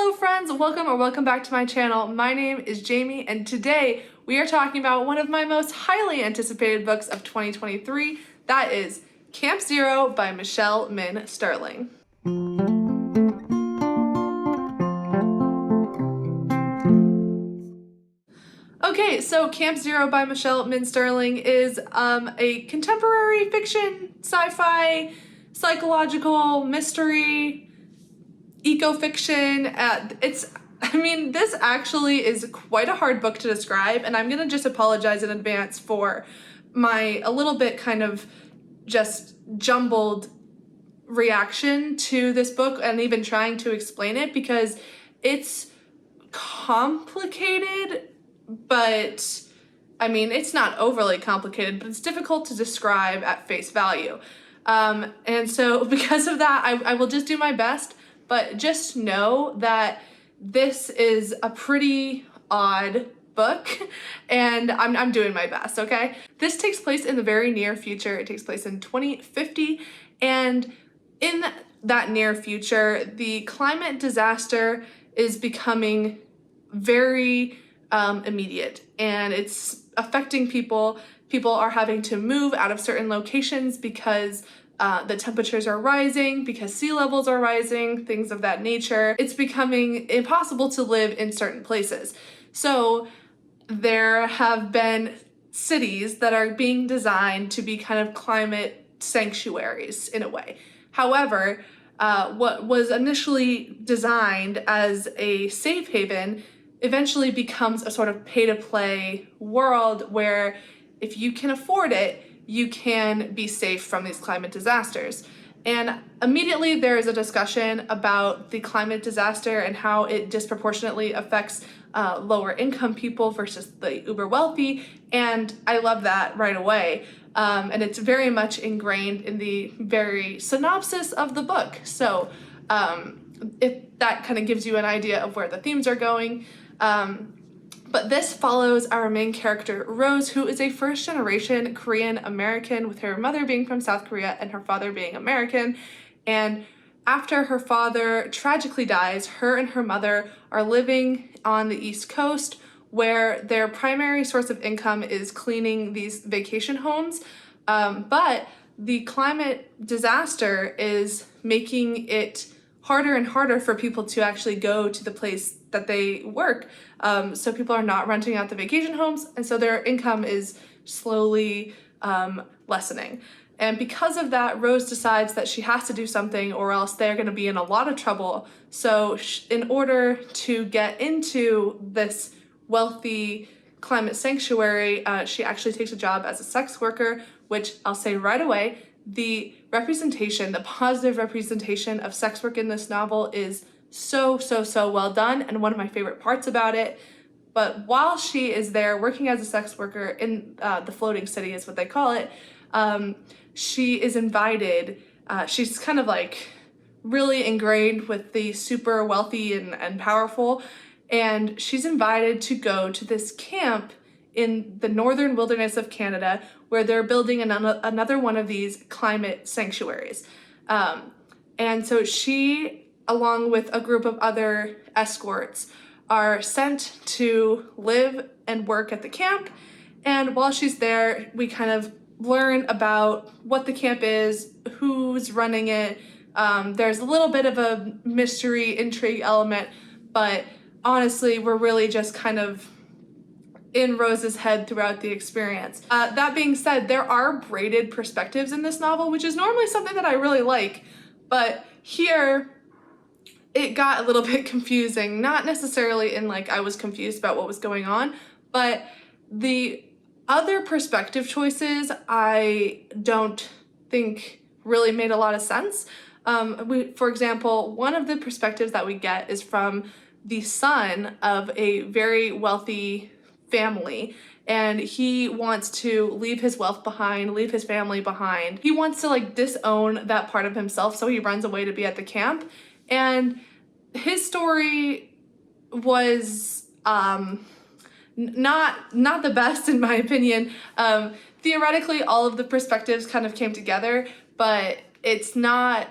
Hello friends, welcome back to my channel. My name is Jamie and today we are talking about one of my most highly anticipated books of 2023. That is Camp Zero by Michelle Min Sterling. Okay, so Camp Zero by Michelle Min Sterling is a contemporary fiction, sci-fi, psychological, mystery, eco-fiction. This actually is quite a hard book to describe, and I'm gonna just apologize in advance for my a little bit kind of just jumbled reaction to this book and even trying to explain it because it's complicated, but it's not overly complicated, but it's difficult to describe at face value. And so because of that, I will just do my best, but just know that this is a pretty odd book and I'm doing my best, okay? This takes place in the very near future. It takes place in 2050, and in that near future, the climate disaster is becoming very immediate, and it's affecting people. People are having to move out of certain locations because the temperatures are rising, because sea levels are rising, things of that nature. It's becoming impossible to live in certain places. So there have been cities that are being designed to be kind of climate sanctuaries in a way. However, what was initially designed as a safe haven eventually becomes a sort of pay-to-play world where if you can afford it, you can be safe from these climate disasters. And immediately there is a discussion about the climate disaster and how it disproportionately affects lower income people versus the uber wealthy. And I love that right away. And it's very much ingrained in the very synopsis of the book. So if that kind of gives you an idea of where the themes are going. But this follows our main character, Rose, who is a first-generation Korean American, with her mother being from South Korea and her father being American. And after her father tragically dies, her and her mother are living on the East Coast, where their primary source of income is cleaning these vacation homes. But the climate disaster is making it harder and harder for people to actually go to the place that they work. So people are not renting out the vacation homes, and so their income is slowly lessening. And because of that, Rose decides that she has to do something or else they're going to be in a lot of trouble. So in order to get into this wealthy climate sanctuary, she actually takes a job as a sex worker, which I'll say right away, the positive representation of sex work in this novel is so well done and one of my favorite parts about it. But while she is there working as a sex worker in the floating city is what they call it, she is invited, she's kind of like really ingrained with the super wealthy and powerful, and she's invited to go to this camp in the northern wilderness of Canada where they're building another one of these climate sanctuaries. And so she, along with a group of other escorts, are sent to live and work at the camp. And while she's there, we kind of learn about what the camp is, who's running it. There's a little bit of a mystery intrigue element, but honestly, we're really just kind of in Rose's head throughout the experience. That being said, there are braided perspectives in this novel, which is normally something that I really like, but here it got a little bit confusing, not necessarily in like I was confused about what was going on, but the other perspective choices I don't think really made a lot of sense. For example, one of the perspectives that we get is from the son of a very wealthy family, and he wants to leave his wealth behind, leave his family behind. He wants to like disown that part of himself, so he runs away to be at the camp. And his story was not the best in my opinion. Theoretically, all of the perspectives kind of came together, but it's not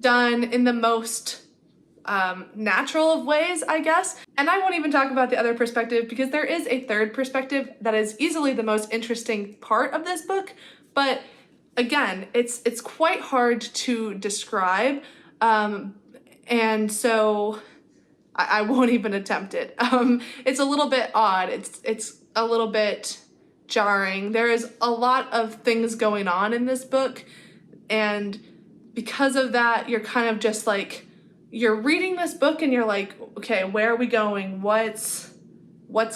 done in the most natural of ways, I guess. And I won't even talk about the other perspective because there is a third perspective that is easily the most interesting part of this book. But again, it's quite hard to describe. And so I won't even attempt it. It's a little bit odd. It's a little bit jarring. There is a lot of things going on in this book, and because of that, you're kind of just like, you're reading this book and you're like, okay, where are we going? What's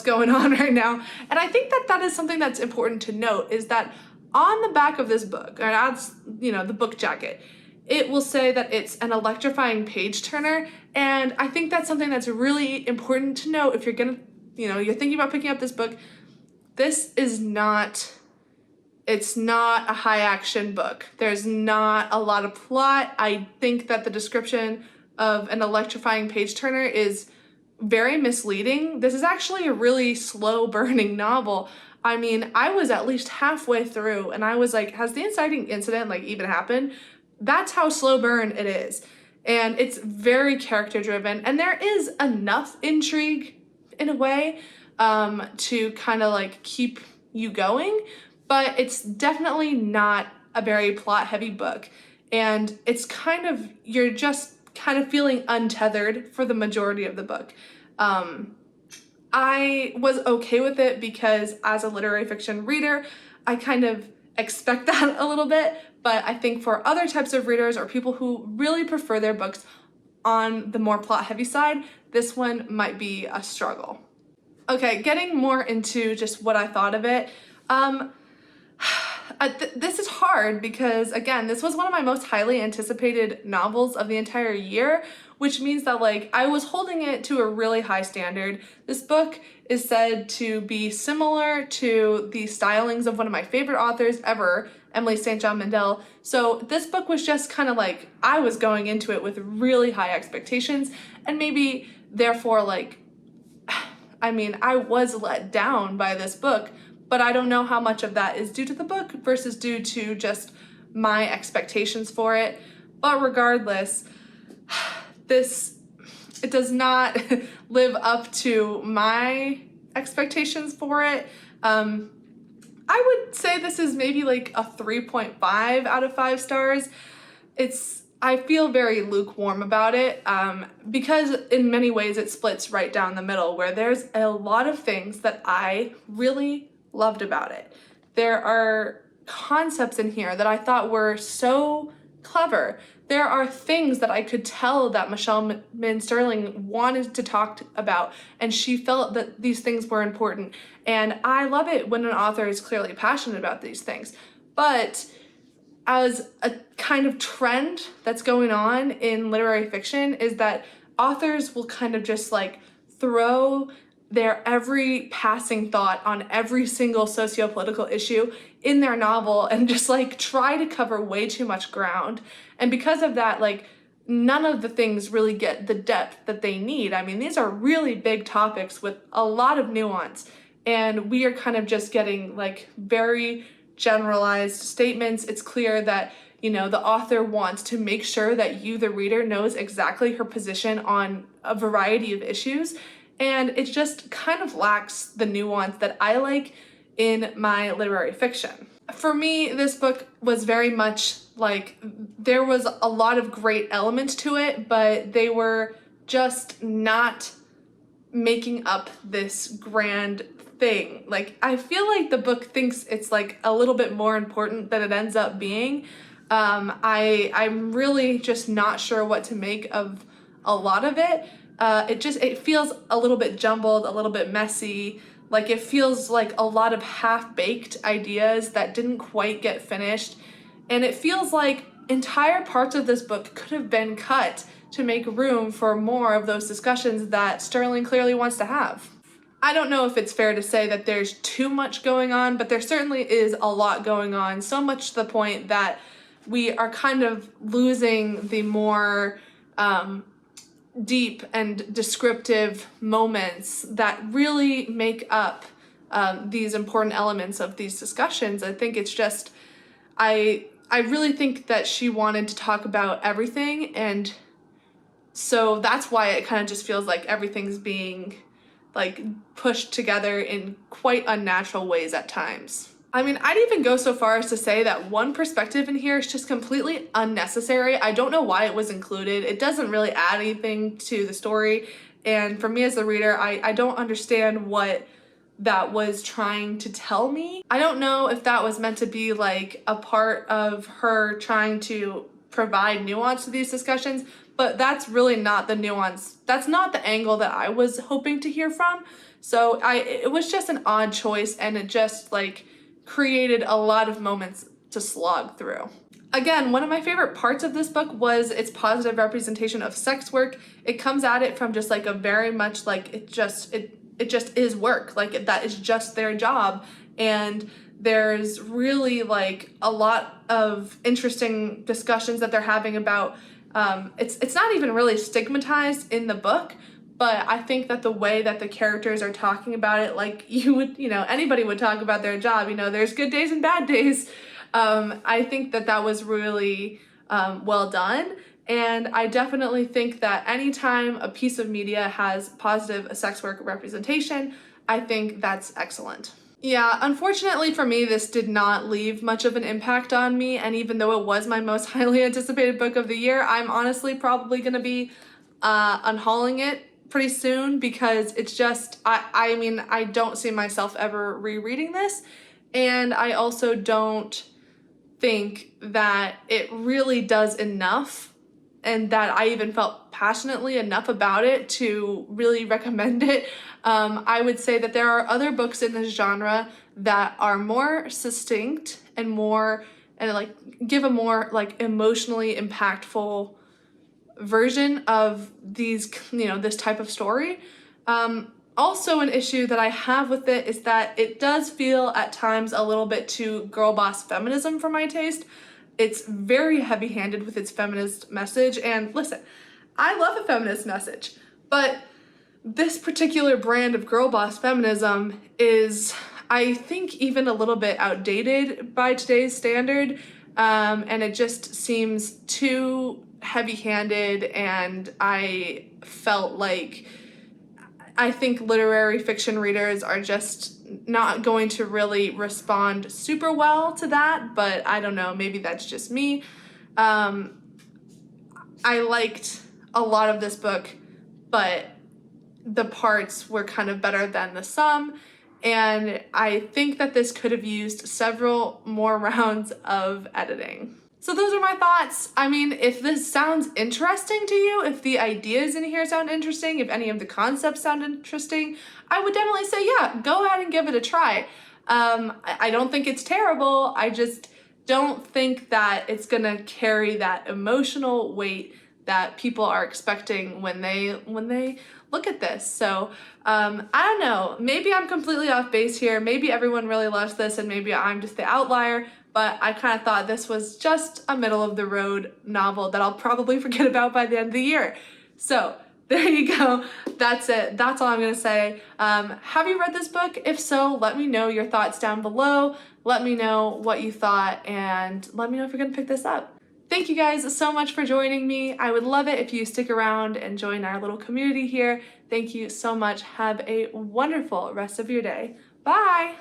going on right now? And I think that is something that's important to note, is that on the back of this book, or that's, the book jacket, it will say that it's an electrifying page turner. And I think that's something that's really important to note if you're gonna, you're thinking about picking up this book. This is not, it's not a high action book. There's not a lot of plot. I think that the description of an electrifying page turner is very misleading. This is actually a really slow burning novel. I mean, I was at least halfway through and I was like, has the inciting incident even happened? That's how slow burn it is. And it's very character driven, and there is enough intrigue in a way to kind of keep you going, but it's definitely not a very plot heavy book. And it's you're just kind of feeling untethered for the majority of the book. I was okay with it because as a literary fiction reader, I kind of expect that a little bit, but I think for other types of readers or people who really prefer their books on the more plot heavy side, this one might be a struggle. Okay, getting more into just what I thought of it. This is hard because, again, this was one of my most highly anticipated novels of the entire year, which means that I was holding it to a really high standard. This book is said to be similar to the stylings of one of my favorite authors ever, Emily St. John Mandel. So this book was just kind of I was going into it with really high expectations, and maybe therefore I was let down by this book, but I don't know how much of that is due to the book versus due to just my expectations for it. But regardless, it does not live up to my expectations for it. I would say this is maybe a 3.5 out of 5 stars. I feel very lukewarm about it because in many ways it splits right down the middle, where there's a lot of things that I really loved about it. There are concepts in here that I thought were so clever. There are things that I could tell that Michelle Min Sterling wanted to talk about, and she felt that these things were important. And I love it when an author is clearly passionate about these things. But as a kind of trend that's going on in literary fiction is that authors will kind of just throw their every passing thought on every single socio-political issue in their novel and just try to cover way too much ground. And because of that, none of the things really get the depth that they need. I mean, these are really big topics with a lot of nuance, and we are kind of just getting very generalized statements. It's clear that the author wants to make sure that you, the reader, knows exactly her position on a variety of issues, and it just kind of lacks the nuance that I like in my literary fiction. For me, this book was very much there was a lot of great elements to it, but they were just not making up this grand thing. I feel the book thinks it's a little bit more important than it ends up being. I'm really just not sure what to make of a lot of it. It feels a little bit jumbled, a little bit messy. It feels a lot of half-baked ideas that didn't quite get finished. And it feels entire parts of this book could have been cut to make room for more of those discussions that Sterling clearly wants to have. I don't know if it's fair to say that there's too much going on, but there certainly is a lot going on, so much to the point that we are kind of losing the more deep and descriptive moments that really make up these important elements of these discussions. I think it's just, I really think that she wanted to talk about everything, and So that's why it kind of just feels like everything's being like pushed together in quite unnatural ways at times. I mean, I'd even go so far as to say that one perspective in here is just completely unnecessary. I don't know why it was included. It doesn't really add anything to the story. And for me as the reader, I don't understand what that was trying to tell me. I don't know if that was meant to be like a part of her trying to provide nuance to these discussions, but that's really not the nuance. That's not the angle that I was hoping to hear from. So it was just an odd choice, and it just like created a lot of moments to slog through. Again, one of my favorite parts of this book was its positive representation of sex work. It comes at it from just like a very much like it just is work. Like that is just their job. And there's really like a lot of interesting discussions that they're having about it's not even really stigmatized in the book, but I think that the way that the characters are talking about it, like anybody would talk about their job, there's good days and bad days. I think that was really well done. And I definitely think that anytime a piece of media has positive sex work representation, I think that's excellent. Yeah, unfortunately for me, this did not leave much of an impact on me. And even though it was my most highly anticipated book of the year, I'm honestly probably going to be unhauling it pretty soon, because it's just, I mean, I don't see myself ever rereading this. And I also don't think that it really does enough, and that I even felt passionately enough about it to really recommend it. I would say that there are other books in this genre that are more succinct and like give a more like emotionally impactful version of these, this type of story. Also, an issue that I have with it is that it does feel at times a little bit too girl boss feminism for my taste. It's very heavy-handed with its feminist message, and listen, I love a feminist message, but this particular brand of girl boss feminism is, I think, even a little bit outdated by today's standard, and it just seems too heavy-handed, and I felt like I think literary fiction readers are just not going to really respond super well to that, but I don't know, maybe that's just me. I liked a lot of this book, but the parts were kind of better than the sum, and I think that this could have used several more rounds of editing. So those are my thoughts. I mean, if this sounds interesting to you, if the ideas in here sound interesting, if any of the concepts sound interesting, I would definitely say, yeah, go ahead and give it a try. I don't think it's terrible. I just don't think that it's gonna carry that emotional weight that people are expecting when they look at this. So I don't know, maybe I'm completely off base here. Maybe everyone really loves this and maybe I'm just the outlier. But I kind of thought this was just a middle-of-the-road novel that I'll probably forget about by the end of the year. So there you go. That's it. That's all I'm going to say. Have you read this book? If so, let me know your thoughts down below. Let me know what you thought, and let me know if you're going to pick this up. Thank you guys so much for joining me. I would love it if you stick around and join our little community here. Thank you so much. Have a wonderful rest of your day. Bye!